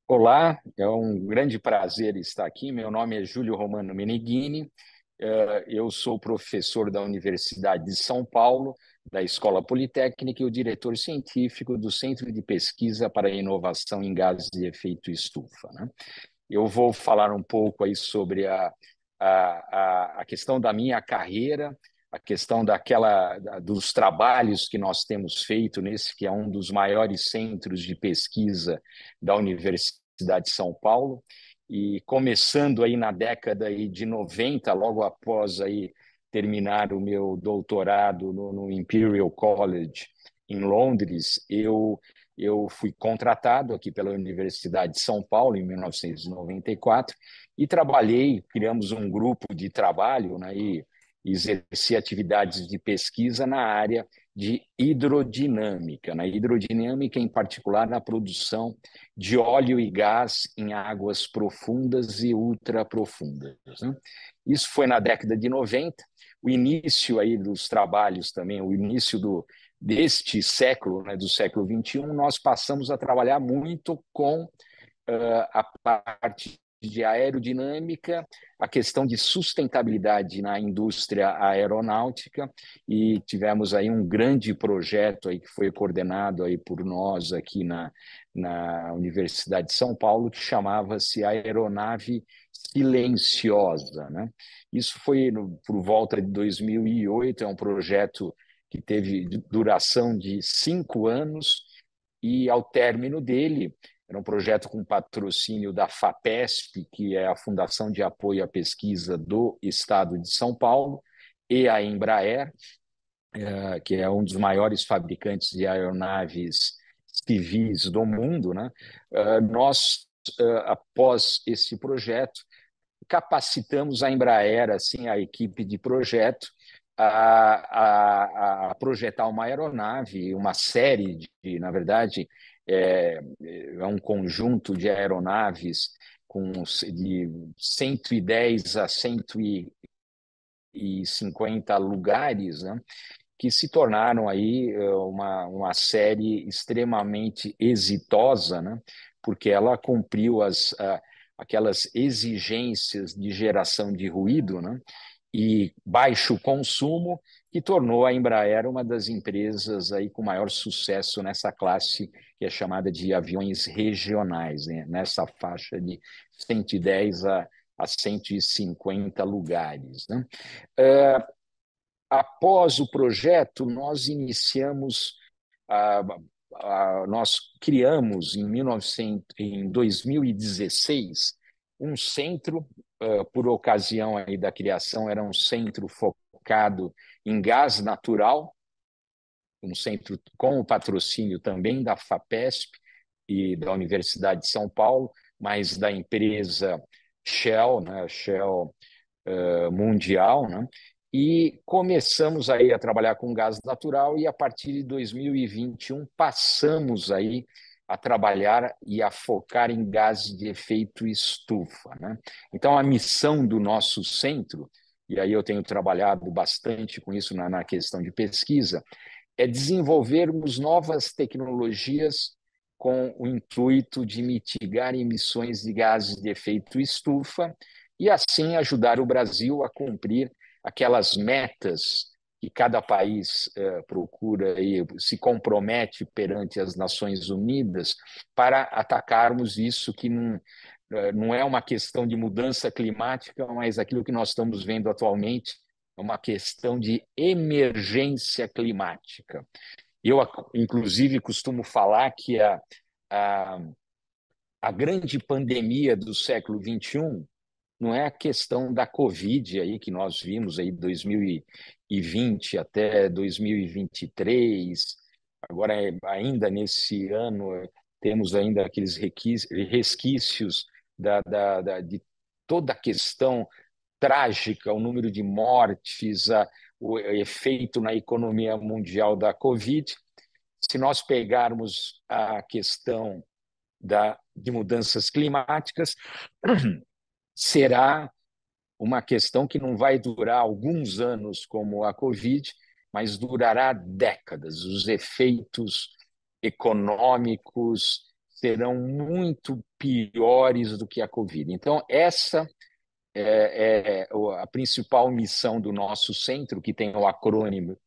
Olá, é um grande prazer estar aqui. Meu nome é Júlio Romano Meneghini. Eu sou professor da Universidade de São Paulo, da Escola Politécnica, e o diretor científico do Centro de Pesquisa para a Inovação em Gases de Efeito Estufa, né? Eu vou falar um pouco aí sobre a questão da minha carreira, a questão dos trabalhos que nós temos feito nesse, que é um dos maiores centros de pesquisa da Universidade de São Paulo, e começando aí na década aí de 90, logo após aí terminar o meu doutorado no Imperial College em Londres, eu fui contratado aqui pela Universidade de São Paulo em 1994 e trabalhei, criamos um grupo de trabalho, né, e exerci atividades de pesquisa na área de hidrodinâmica, na hidrodinâmica em particular na produção de óleo e gás em águas profundas e ultraprofundas, né? Isso foi na década de 90, o início aí dos trabalhos também, o início deste século, né, do século XXI, nós passamos a trabalhar muito com a parte de aerodinâmica, a questão de sustentabilidade na indústria aeronáutica, e tivemos aí um grande projeto aí que foi coordenado aí por nós aqui na Universidade de São Paulo, que chamava-se Aeronave Silenciosa, né? Isso foi por volta de 2008, é um projeto que teve duração de 5 anos, e ao término dele, era um projeto com patrocínio da FAPESP, que é a Fundação de Apoio à Pesquisa do Estado de São Paulo, e a Embraer, que é um dos maiores fabricantes de aeronaves civis do mundo, né? Nós, após esse projeto, capacitamos a Embraer, assim, a equipe de projeto, a projetar uma aeronave, uma série na verdade, é um conjunto de aeronaves de 110 a 150 lugares, né, que se tornaram aí uma série extremamente exitosa, né, porque ela cumpriu aquelas exigências de geração de ruído, né, e baixo consumo, que tornou a Embraer uma das empresas aí com maior sucesso nessa classe que é chamada de aviões regionais, né, nessa faixa de 110 a 150 lugares, né? Após o projeto, nós iniciamos, nós criamos em 2016 um centro, por ocasião aí da criação, era um centro focado em gás natural, um centro com o patrocínio também da FAPESP e da Universidade de São Paulo, mas da empresa Shell, né, Shell mundial, né? E começamos aí a trabalhar com gás natural, e a partir de 2021 passamos aí a trabalhar e a focar em gases de efeito estufa, né? Então, a missão do nosso centro, e aí eu tenho trabalhado bastante com isso na questão de pesquisa, é desenvolvermos novas tecnologias com o intuito de mitigar emissões de gases de efeito estufa e, assim, ajudar o Brasil a cumprir aquelas metas que cada país procura e se compromete perante as Nações Unidas para atacarmos isso que não é uma questão de mudança climática, mas aquilo que nós estamos vendo atualmente é uma questão de emergência climática. Eu, inclusive, costumo falar que a, a grande pandemia do século XXI não é a questão da Covid aí que nós vimos aí 2020 até 2023. Agora, ainda nesse ano, temos ainda aqueles resquícios de toda a questão trágica, o número de mortes, o efeito na economia mundial da Covid. Se nós pegarmos a questão de mudanças climáticas, será uma questão que não vai durar alguns anos como a Covid, mas durará décadas. Os efeitos econômicos, serão muito piores do que a Covid. Então, essa é a principal missão do nosso centro, que tem o acrônimo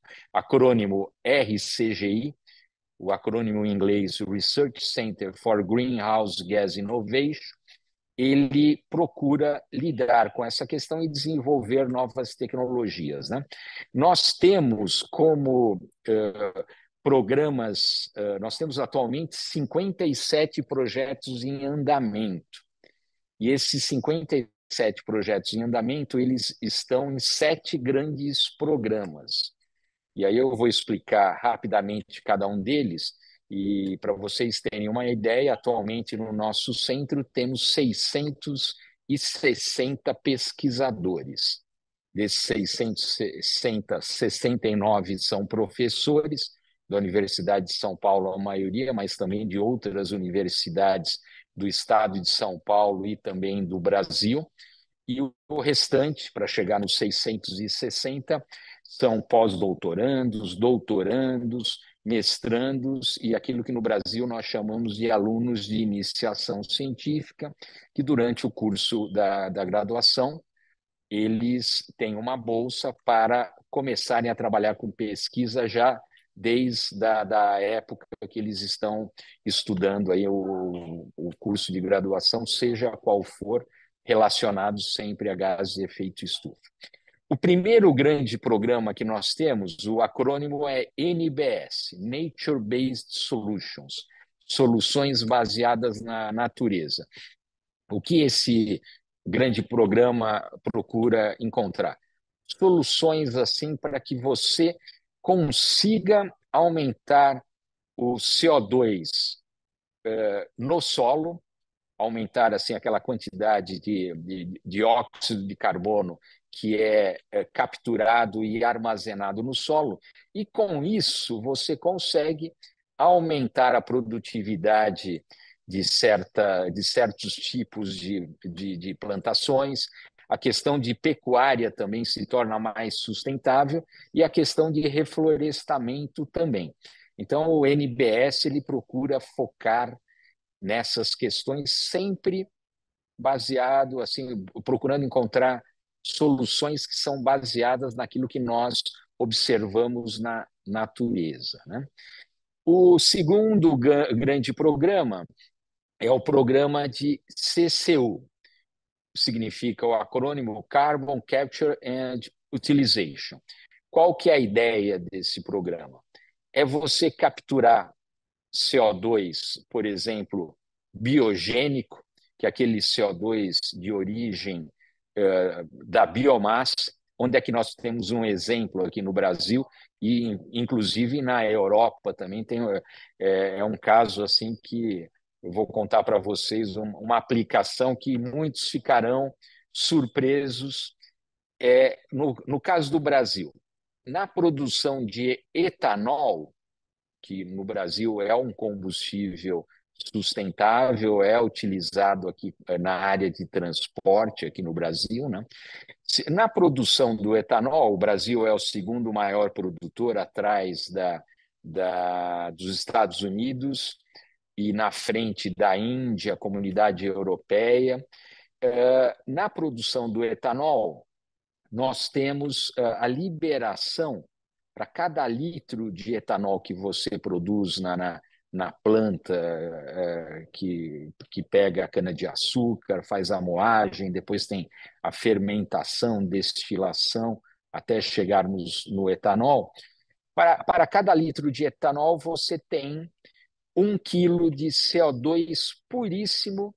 RCGI, o acrônimo em inglês Research Center for Greenhouse Gas Innovation. Ele procura lidar com essa questão e desenvolver novas tecnologias, né? Nós temos como programas, nós temos atualmente 57 projetos em andamento. E esses 57 projetos em andamento, eles estão em 7 grandes programas. E aí eu vou explicar rapidamente cada um deles, e para vocês terem uma ideia, atualmente no nosso centro temos 660 pesquisadores. Desses 660, 69 são professores da Universidade de São Paulo, a maioria, mas também de outras universidades do estado de São Paulo e também do Brasil. E o restante, para chegar nos 660, são pós-doutorandos, doutorandos, mestrandos e aquilo que no Brasil nós chamamos de alunos de iniciação científica, que durante o curso da graduação eles têm uma bolsa para começarem a trabalhar com pesquisa já desde da época que eles estão estudando aí o curso de graduação, seja qual for, relacionado sempre a gases de efeito estufa. O primeiro grande programa que nós temos, o acrônimo é NBS, Nature Based Solutions, soluções baseadas na natureza. O que esse grande programa procura encontrar? Soluções assim para que você consiga aumentar o CO2 no solo, aumentar assim aquela quantidade de dióxido de carbono que é capturado e armazenado no solo, e com isso você consegue aumentar a produtividade de certos tipos de plantações, a questão de pecuária também se torna mais sustentável e a questão de reflorestamento também. Então, o NBS ele procura focar nessas questões sempre baseado, assim, procurando encontrar soluções que são baseadas naquilo que nós observamos na natureza, né? O segundo grande programa é o programa de CCU, significa o acrônimo Carbon Capture and Utilization. Qual que é a ideia desse programa? É você capturar CO2, por exemplo, biogênico, que é aquele CO2 de origem da biomassa, onde é que nós temos um exemplo aqui no Brasil e inclusive na Europa também tem um caso assim que eu vou contar para vocês uma aplicação que muitos ficarão surpresos. No caso do Brasil, na produção de etanol, que no Brasil é um combustível sustentável, é utilizado aqui na área de transporte aqui no Brasil, né? Na produção do etanol, o Brasil é o segundo maior produtor, atrás dos Estados Unidos e na frente da Índia, Comunidade Europeia. Na produção do etanol, nós temos a liberação para cada litro de etanol que você produz na planta que pega a cana-de-açúcar, faz a moagem, depois tem a fermentação, destilação, até chegarmos no etanol. Para cada litro de etanol, você tem 1 quilo de CO2 puríssimo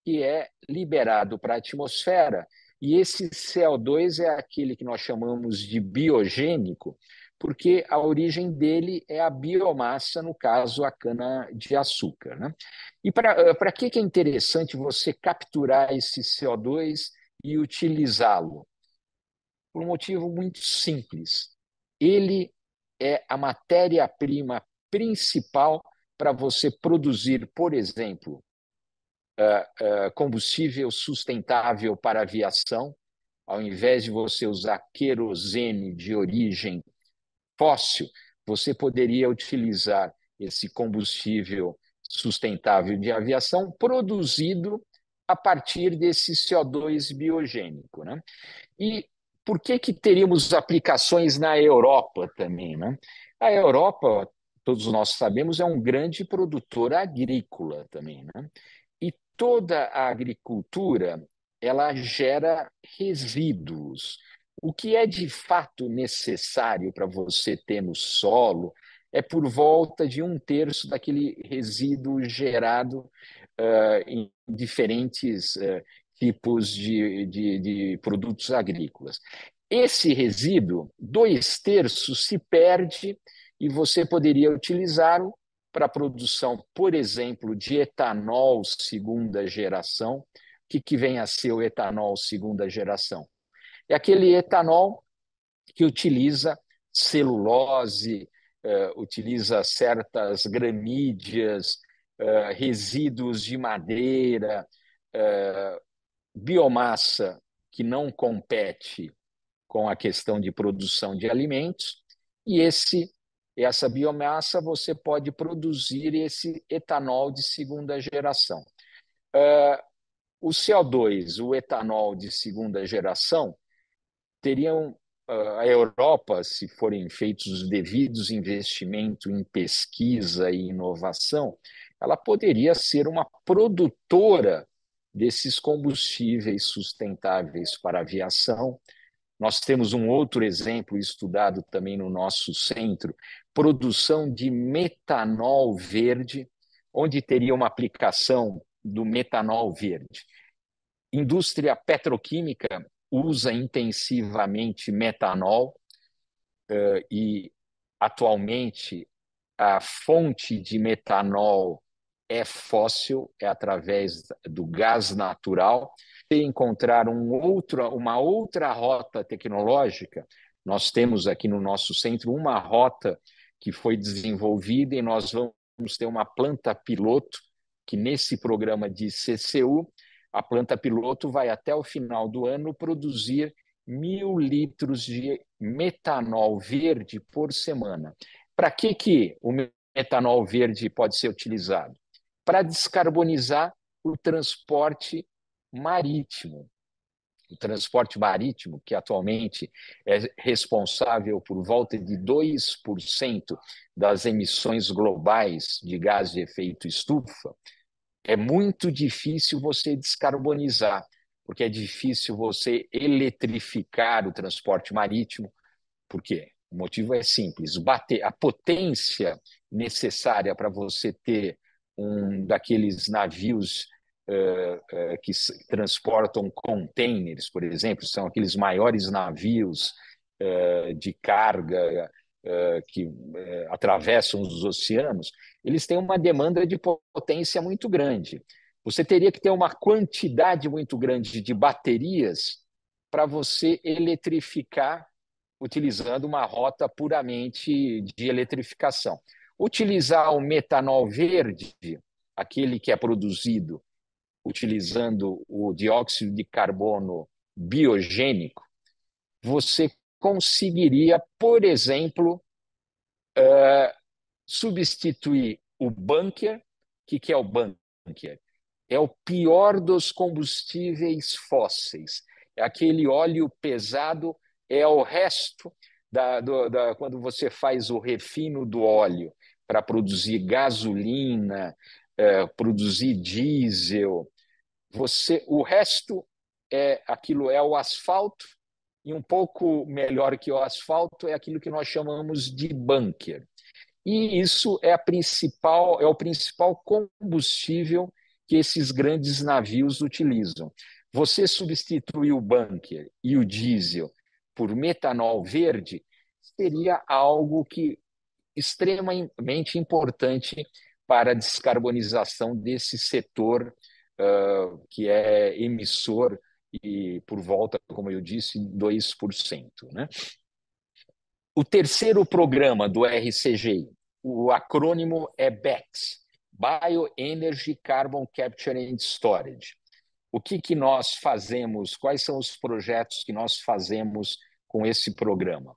que é liberado para a atmosfera. E esse CO2 é aquele que nós chamamos de biogênico, porque a origem dele é a biomassa, no caso, a cana-de-açúcar, né? E para que é interessante você capturar esse CO2 e utilizá-lo? Por um motivo muito simples. Ele é a matéria-prima principal para você produzir, por exemplo, combustível sustentável para aviação. Ao invés de você usar querosene de origem fóssil, você poderia utilizar esse combustível sustentável de aviação produzido a partir desse CO2 biogênico, né? E por que que teríamos aplicações na Europa também, né? A Europa, todos nós sabemos, é um grande produtor agrícola também, né? E toda a agricultura, ela gera resíduos. O que é de fato necessário para você ter no solo é por volta de um terço daquele resíduo gerado em diferentes tipos de produtos agrícolas. Esse resíduo, dois terços, se perde e você poderia utilizá-lo para a produção, por exemplo, de etanol segunda geração. O que vem a ser o etanol segunda geração? É aquele etanol que utiliza celulose, utiliza certas gramídeas, resíduos de madeira, biomassa que não compete com a questão de produção de alimentos, e essa biomassa você pode produzir esse etanol de segunda geração. O CO2, o etanol de segunda geração, teriam a Europa, se forem feitos os devidos investimentos em pesquisa e inovação, ela poderia ser uma produtora desses combustíveis sustentáveis para a aviação. Nós temos um outro exemplo estudado também no nosso centro, produção de metanol verde, onde teria uma aplicação do metanol verde. Indústria petroquímica usa intensivamente metanol e atualmente a fonte de metanol é fóssil, é através do gás natural. Se encontrar uma outra rota tecnológica, nós temos aqui no nosso centro uma rota que foi desenvolvida e nós vamos ter uma planta piloto que nesse programa de CCU, a planta piloto vai até o final do ano produzir 1.000 litros de metanol verde por semana. Para que o metanol verde pode ser utilizado? Para descarbonizar o transporte marítimo. O transporte marítimo, que atualmente é responsável por volta de 2% das emissões globais de gás de efeito estufa, é muito difícil você descarbonizar, porque é difícil você eletrificar o transporte marítimo. Por quê? O motivo é simples: a potência necessária para você ter um daqueles navios que transportam containers, por exemplo, são aqueles maiores navios de carga que atravessam os oceanos, eles têm uma demanda de potência muito grande. Você teria que ter uma quantidade muito grande de baterias para você eletrificar utilizando uma rota puramente de eletrificação. Utilizar o metanol verde, aquele que é produzido utilizando o dióxido de carbono biogênico, você conseguiria, por exemplo, substituir o bunker. O que é o bunker? É o pior dos combustíveis fósseis. É aquele óleo pesado, é o resto quando você faz o refino do óleo para produzir gasolina, produzir diesel. O resto é o asfalto, e um pouco melhor que o asfalto é aquilo que nós chamamos de bunker. E isso é o principal combustível que esses grandes navios utilizam. Você substituir o bunker e o diesel por metanol verde seria algo extremamente importante para a descarbonização desse setor que é emissor e por volta, como eu disse, 2%, né? O terceiro programa do RCGI, o acrônimo é BECS, Bioenergy Carbon Capture and Storage. O que nós fazemos, quais são os projetos que nós fazemos com esse programa?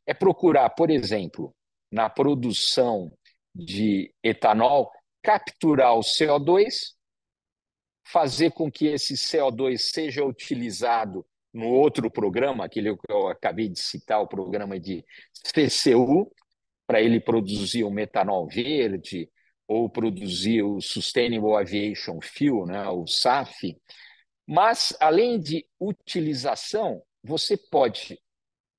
É procurar, por exemplo, na produção de etanol, capturar o CO2, fazer com que esse CO2 seja utilizado no outro programa, aquele que eu acabei de citar, o programa de CCU, para ele produzir o metanol verde ou produzir o Sustainable Aviation Fuel, né, o SAF. Mas, além de utilização, você pode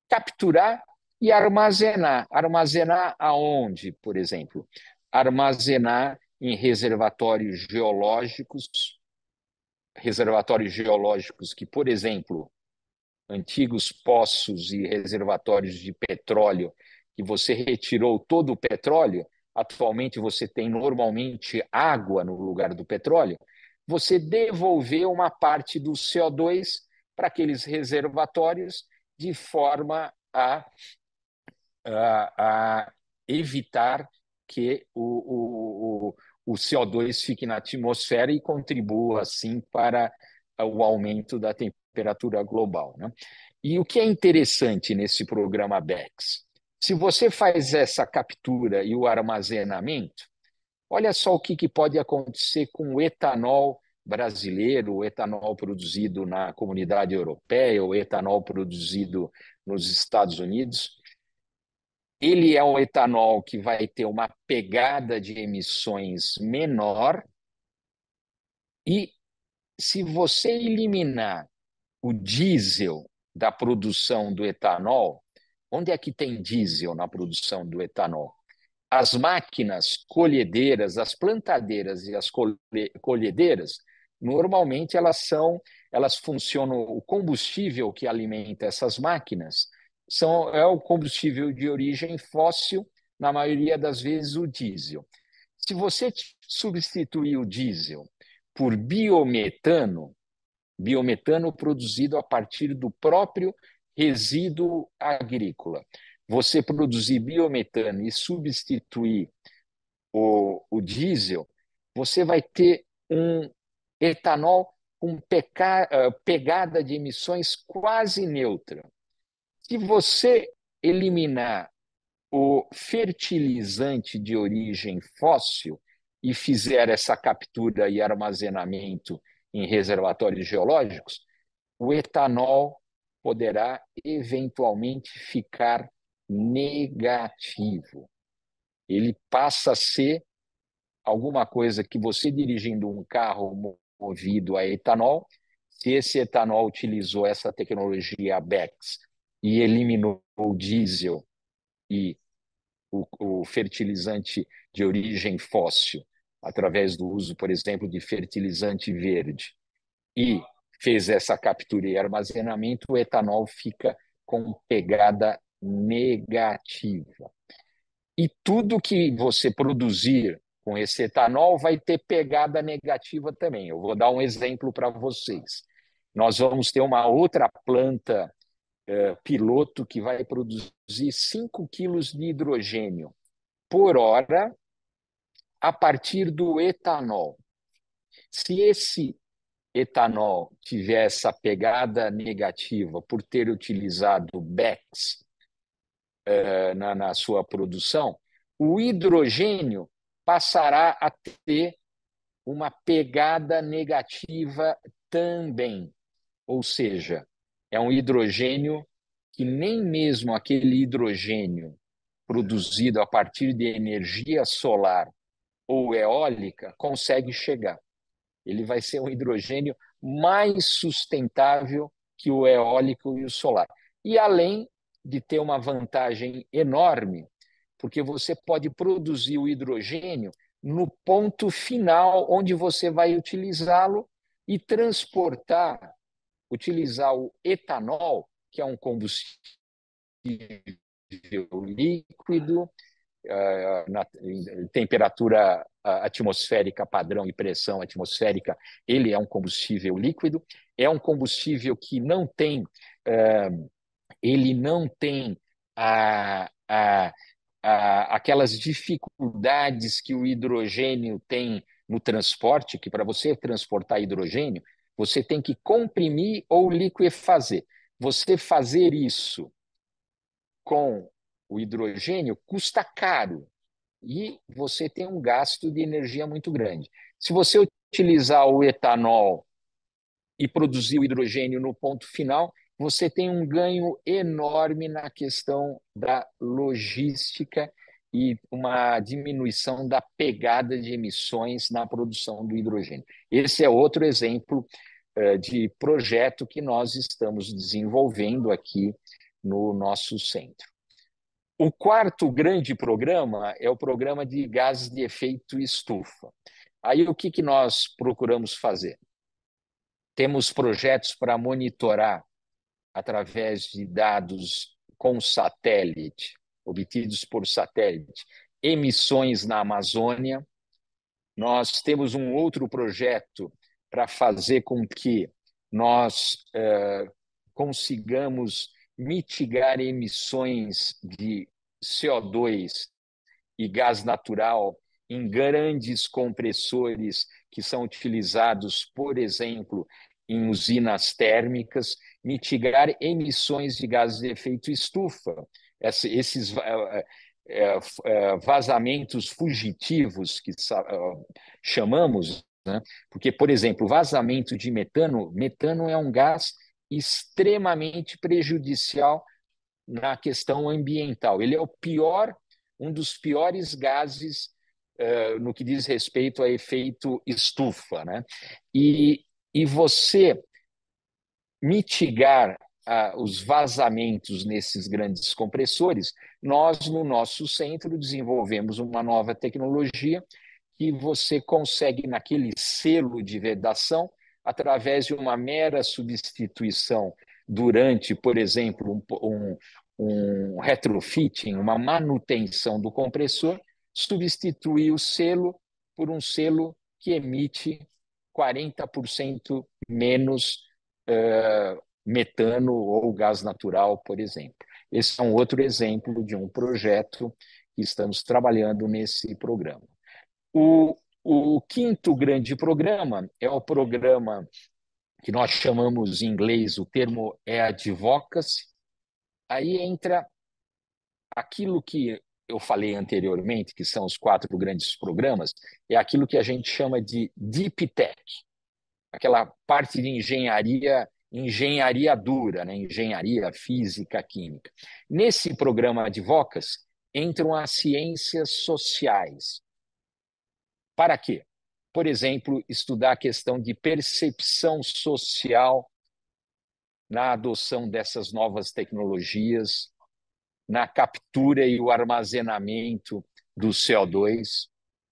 capturar e armazenar. Armazenar aonde, por exemplo? Armazenar em reservatórios geológicos que, por exemplo, antigos poços e reservatórios de petróleo, que você retirou todo o petróleo, atualmente você tem normalmente água no lugar do petróleo, você devolveu uma parte do CO2 para aqueles reservatórios de forma a evitar que o CO2 fique na atmosfera e contribua, assim, para o aumento da temperatura global, né? E o que é interessante nesse programa BECS? Se você faz essa captura e o armazenamento, olha só o que pode acontecer com o etanol brasileiro, o etanol produzido na Comunidade Europeia, o etanol produzido nos Estados Unidos. Ele é um etanol que vai ter uma pegada de emissões menor e, se você eliminar o diesel da produção do etanol, onde é que tem diesel na produção do etanol? As máquinas colhedeiras, as plantadeiras e as colhedeiras, normalmente elas funcionam, o combustível que alimenta essas máquinas é o combustível de origem fóssil, na maioria das vezes o diesel. Se você substituir o diesel por biometano, biometano produzido a partir do próprio resíduo agrícola, você produzir biometano e substituir o diesel, você vai ter um etanol com pegada de emissões quase neutra. Se você eliminar o fertilizante de origem fóssil e fizer essa captura e armazenamento em reservatórios geológicos, o etanol poderá eventualmente ficar negativo. Ele passa a ser alguma coisa que você dirigindo um carro movido a etanol, se esse etanol utilizou essa tecnologia BECS e eliminou o diesel e o fertilizante de origem fóssil, através do uso, por exemplo, de fertilizante verde, e fez essa captura e armazenamento, o etanol fica com pegada negativa. E tudo que você produzir com esse etanol vai ter pegada negativa também. Eu vou dar um exemplo para vocês. Nós vamos ter uma outra planta piloto que vai produzir 5 quilos de hidrogênio por hora a partir do etanol. Se esse etanol tiver essa pegada negativa por ter utilizado BECS na sua produção, o hidrogênio passará a ter uma pegada negativa também. Ou seja, é um hidrogênio que nem mesmo aquele hidrogênio produzido a partir de energia solar ou eólica consegue chegar. Ele vai ser um hidrogênio mais sustentável que o eólico e o solar. E além de ter uma vantagem enorme, porque você pode produzir o hidrogênio no ponto final onde você vai utilizá-lo e transportar, utilizar o etanol, que é um combustível líquido, na temperatura atmosférica padrão e pressão atmosférica, ele é um combustível líquido, é um combustível que não tem, ele não tem a, a, aquelas dificuldades que o hidrogênio tem no transporte, que para você transportar hidrogênio, você tem que comprimir ou liquefazer. Você fazer isso com o hidrogênio custa caro. e você tem um gasto de energia muito grande. Se você utilizar o etanol e produzir o hidrogênio no ponto final, você tem um ganho enorme na questão da logística e uma diminuição da pegada de emissões na produção do hidrogênio. Esse é outro exemplo de projeto que nós estamos desenvolvendo aqui no nosso centro. O quarto grande programa é o programa de gases de efeito estufa. Aí o que nós procuramos fazer? Temos projetos para monitorar através de dados com satélite, obtidos por satélite, emissões na Amazônia. Nós temos um outro projeto para fazer com que nós consigamos mitigar emissões de CO2 e gás natural em grandes compressores que são utilizados, por exemplo, em usinas térmicas, mitigar emissões de gases de efeito estufa. Esses vazamentos fugitivos que chamamos, né? Porque, por exemplo, vazamento de metano, metano é um gás extremamente prejudicial na questão ambiental. Ele é o pior, um dos piores gases no que diz respeito a efeito estufa, né? E você mitigar os vazamentos nesses grandes compressores, nós, no nosso centro, desenvolvemos uma nova tecnologia que você consegue, naquele selo de vedação, através de uma mera substituição durante, por exemplo, um retrofitting, uma manutenção do compressor, substituir o selo por um selo que emite 40% menos metano ou gás natural, por exemplo. Esse é um outro exemplo de um projeto que estamos trabalhando nesse programa. O quinto grande programa é o programa que nós chamamos em inglês, o termo é advocacy. Aí entra aquilo que eu falei anteriormente, que são os quatro grandes programas, é aquilo que a gente chama de Deep Tech, aquela parte de engenharia dura, né? Engenharia física, química. Nesse programa Advocacy entram as ciências sociais. Para quê? Por exemplo, estudar a questão de percepção social na adoção dessas novas tecnologias, na captura e o armazenamento do CO2,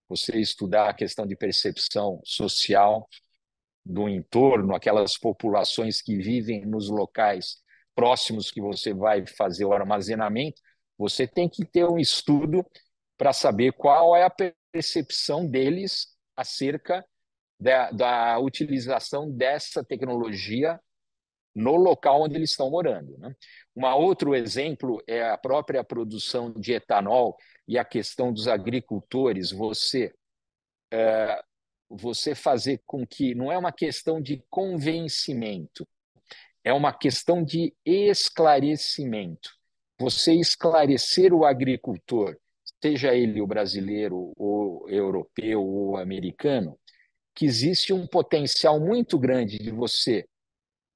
você estudar a questão de percepção social do entorno, aquelas populações que vivem nos locais próximos que você vai fazer o armazenamento, você tem que ter um estudo para saber qual é a percepção deles acerca da utilização dessa tecnologia no local onde eles estão morando, né? Um outro exemplo é a própria produção de etanol e a questão dos agricultores. Você fazer com que não é uma questão de convencimento, é uma questão de esclarecimento. Você esclarecer o agricultor, seja ele o brasileiro, ou europeu, ou americano, que existe um potencial muito grande de você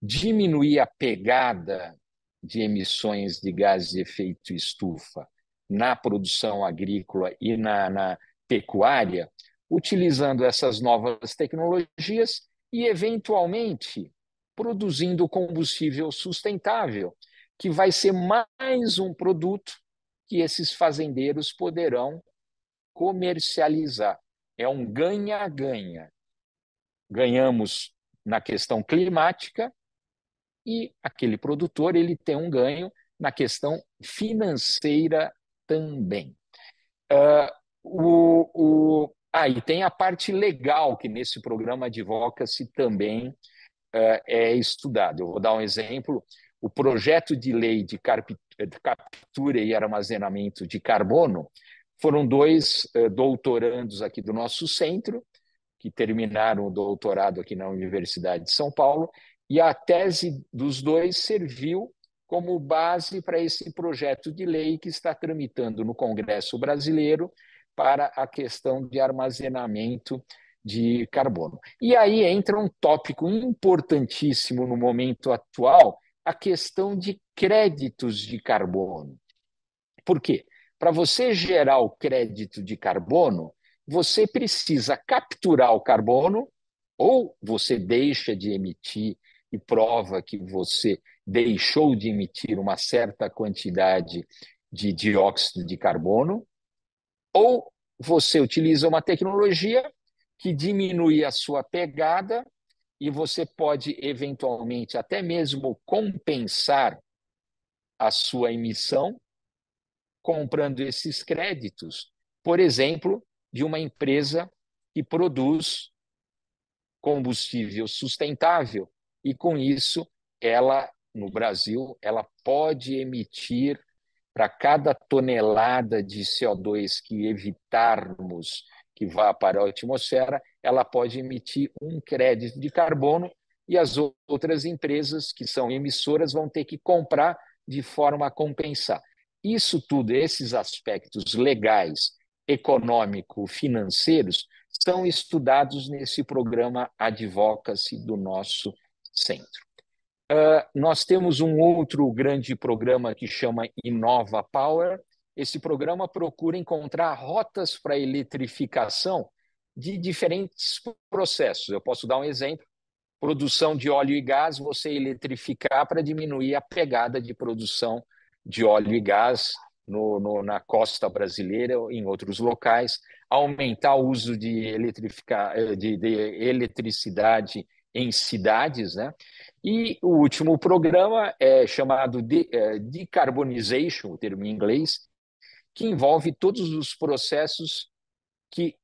diminuir a pegada de emissões de gases de efeito estufa na produção agrícola e na pecuária, utilizando essas novas tecnologias e, eventualmente, produzindo combustível sustentável, que vai ser mais um produto que esses fazendeiros poderão comercializar. É um ganha-ganha. Ganhamos na questão climática e aquele produtor ele tem um ganho na questão financeira também. E tem a parte legal que nesse programa Advocacy também é estudado. Eu vou dar um exemplo. O projeto de lei de captura e armazenamento de carbono foram dois doutorandos aqui do nosso centro, que terminaram o doutorado aqui na Universidade de São Paulo, e a tese dos dois serviu como base para esse projeto de lei que está tramitando no Congresso Brasileiro para a questão de armazenamento de carbono. E aí entra um tópico importantíssimo no momento atual, a questão de créditos de carbono. Por quê? Para você gerar o crédito de carbono, você precisa capturar o carbono, ou você deixa de emitir e prova que você deixou de emitir uma certa quantidade de dióxido de carbono, ou você utiliza uma tecnologia que diminui a sua pegada e você pode, eventualmente, até mesmo compensar a sua emissão comprando esses créditos, por exemplo, de uma empresa que produz combustível sustentável e, com isso, ela, no Brasil, ela pode emitir para cada tonelada de CO2 que evitarmos que vá para a atmosfera, ela pode emitir um crédito de carbono e as outras empresas que são emissoras vão ter que comprar de forma a compensar. Isso tudo, esses aspectos legais, econômico-financeiros, são estudados nesse programa Advocacy do nosso centro. Nós temos um outro grande programa que chama Inova Power. Esse programa procura encontrar rotas para a eletrificação de diferentes processos. Eu posso dar um exemplo: produção de óleo e gás, você eletrificar para diminuir a pegada de produção de óleo e gás na costa brasileira ou em outros locais, aumentar o uso de eletricidade em cidades, né? E o último programa é chamado de Decarbonization, o termo em inglês, que envolve todos os processos que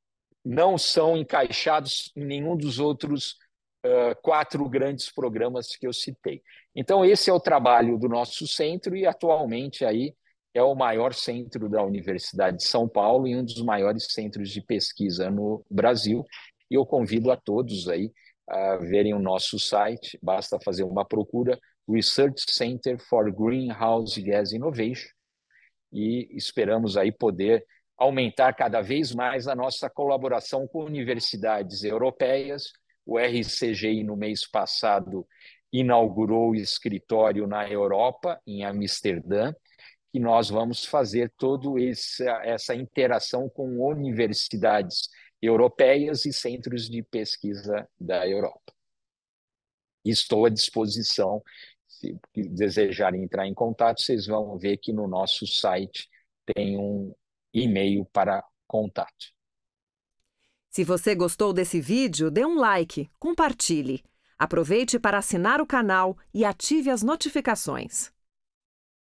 não são encaixados em nenhum dos outros 4 grandes programas que eu citei. Então, esse é o trabalho do nosso centro e, atualmente, aí é o maior centro da Universidade de São Paulo e um dos maiores centros de pesquisa no Brasil. E eu convido a todos aí a verem o nosso site, basta fazer uma procura, Research Center for Greenhouse Gas Innovation, e esperamos aí poder aumentar cada vez mais a nossa colaboração com universidades europeias. O RCGI, no mês passado, inaugurou o escritório na Europa, em Amsterdã, e nós vamos fazer toda essa interação com universidades europeias e centros de pesquisa da Europa. Estou à disposição. Se desejarem entrar em contato, vocês vão ver que no nosso site tem um e-mail para contato. Se você gostou desse vídeo, dê um like, compartilhe. Aproveite para assinar o canal e ative as notificações.